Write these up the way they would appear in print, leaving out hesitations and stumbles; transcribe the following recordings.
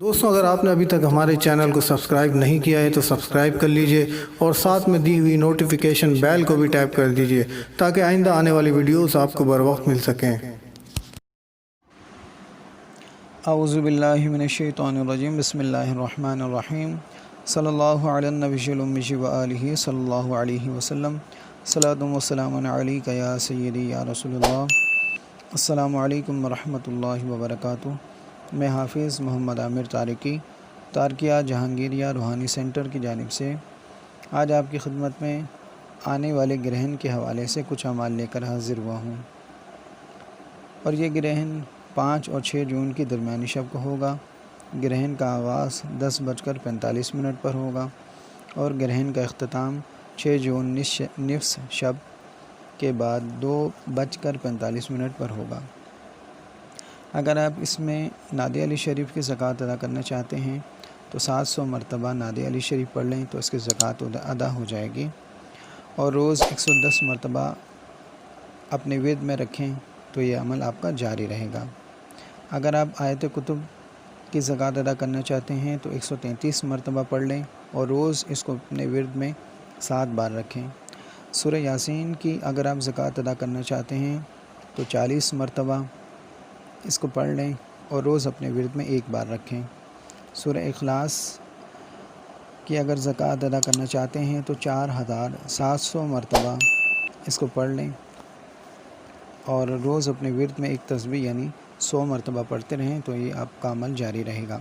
دوستوں، اگر آپ نے ابھی تک ہمارے چینل کو سبسکرائب نہیں کیا ہے تو سبسکرائب کر لیجئے اور ساتھ میں دی ہوئی نوٹیفیکیشن بیل کو بھی ٹیپ کر دیجئے تاکہ آئندہ آنے والی ویڈیوز آپ کو بر وقت مل سکیں۔ اعوذ باللہ من الشیطان الرجیم، بسم اللہ الرحمن الرحیم، صلی اللہ علی النبی الأمی و آلہ صلی اللہ علیہ وسلم، صلاۃ و سلام علیک یا سیدی یا رسول اللہ۔ السلام علیکم ورحمۃ اللہ وبرکاتہ۔ میں حافظ محمد عامر تارکیہ جہانگیریہ روحانی سینٹر کی جانب سے آج آپ کی خدمت میں آنے والے گرہن کے حوالے سے کچھ اعمال لے کر حاضر ہوا ہوں، اور یہ گرہن 5 اور 6 جون کی درمیانی شب کو ہوگا۔ گرہن کا آغاز 10:45 پر ہوگا اور گرہن کا اختتام 6 جون نصف شب کے بعد 2:45 پر ہوگا۔ اگر آپ اس میں ناد علی شریف کی زکوٰۃ ادا کرنا چاہتے ہیں تو 700 مرتبہ ناد علی شریف پڑھ لیں تو اس کی زکوٰۃ ادا ہو جائے گی، اور روز 110 مرتبہ اپنے ورد میں رکھیں تو یہ عمل آپ کا جاری رہے گا۔ اگر آپ آیت کتب کی زکوٰۃ ادا کرنا چاہتے ہیں تو 133 مرتبہ پڑھ لیں اور روز اس کو اپنے ورد میں 7 بار رکھیں۔ سورہ یاسین کی اگر آپ زکوٰۃ ادا کرنا چاہتے ہیں تو 40 مرتبہ اس کو پڑھ لیں اور روز اپنے ورد میں 1 بار رکھیں۔ سورہ اخلاص کی اگر زکوٰۃ ادا کرنا چاہتے ہیں تو 4700 مرتبہ اس کو پڑھ لیں اور روز اپنے ورد میں ایک تسبیح یعنی 100 مرتبہ پڑھتے رہیں تو یہ آپ کا عمل جاری رہے گا۔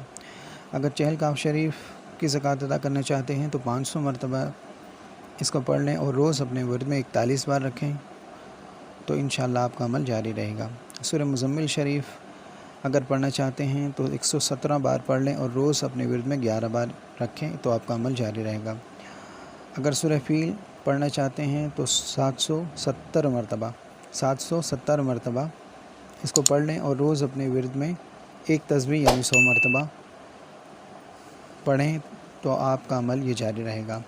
اگر چہل کاف شریف کی زکوٰۃ ادا کرنا چاہتے ہیں تو 500 مرتبہ اس کو پڑھ لیں اور روز اپنے ورد میں 41 بار رکھیں تو انشاءاللہ آپ کا عمل جاری رہے گا۔ سورہ مزمل شریف اگر پڑھنا چاہتے ہیں تو 117 بار پڑھ لیں اور روز اپنے ورد میں 11 بار رکھیں تو آپ کا عمل جاری رہے گا۔ اگر سورہ فیل پڑھنا چاہتے ہیں تو 770 مرتبہ اس کو پڑھ لیں اور روز اپنے ورد میں ایک تسبیح یعنی 100 مرتبہ پڑھیں تو آپ کا عمل یہ جاری رہے گا۔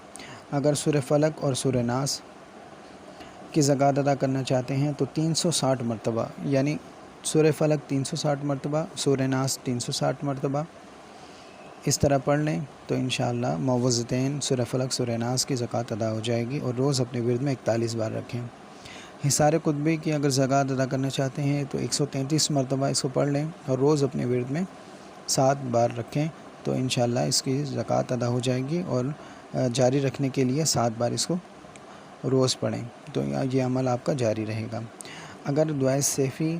اگر سورہ فلق اور سورہ ناس کی زکوٰۃ ادا کرنا چاہتے ہیں تو 360 مرتبہ یعنی سورہ فلق 360 مرتبہ، سورہ ناس 360 مرتبہ اس طرح پڑھ لیں تو انشاءاللہ معوذتین سورہ فلق سورہ ناس کی زکوٰۃ ادا ہو جائے گی، اور روز اپنے ورد میں 41 بار رکھیں۔ حصار قطبی کی اگر زکوٰۃ ادا کرنا چاہتے ہیں تو 133 مرتبہ اس کو پڑھ لیں اور روز اپنے ورد میں 7 بار رکھیں تو انشاءاللہ اس کی زکوٰۃ ادا ہو جائے گی، اور جاری رکھنے کے لیے 7 بار اس کو روز پڑھیں تو یہ عمل آپ کا جاری رہے گا۔ اگر دعائے سیفی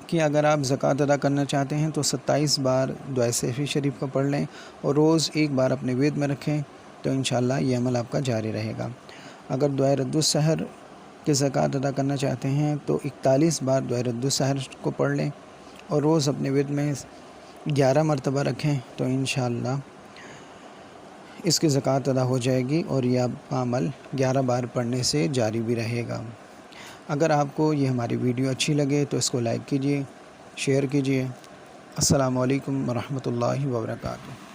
کی اگر آپ زکوٰۃ ادا کرنا چاہتے ہیں تو 27 بار دعائے سیفی شریف کو پڑھ لیں اور روز 1 بار اپنے ورد میں رکھیں تو انشاءاللہ یہ عمل آپ کا جاری رہے گا۔ اگر دعائے رد السحر کی زکوٰۃ ادا کرنا چاہتے ہیں تو 41 بار دعائے رد السحر کو پڑھ لیں اور روز اپنے ورد میں 11 مرتبہ رکھیں تو انشاءاللہ اس کی زکوٰۃ ادا ہو جائے گی، اور یہ آپ کا عمل 11 بار پڑھنے سے جاری بھی رہے گا۔ اگر آپ کو یہ ہماری ویڈیو اچھی لگے تو اس کو لائک کیجیے، شیئر کیجیے۔ السلام علیکم ورحمۃ اللہ وبرکاتہ۔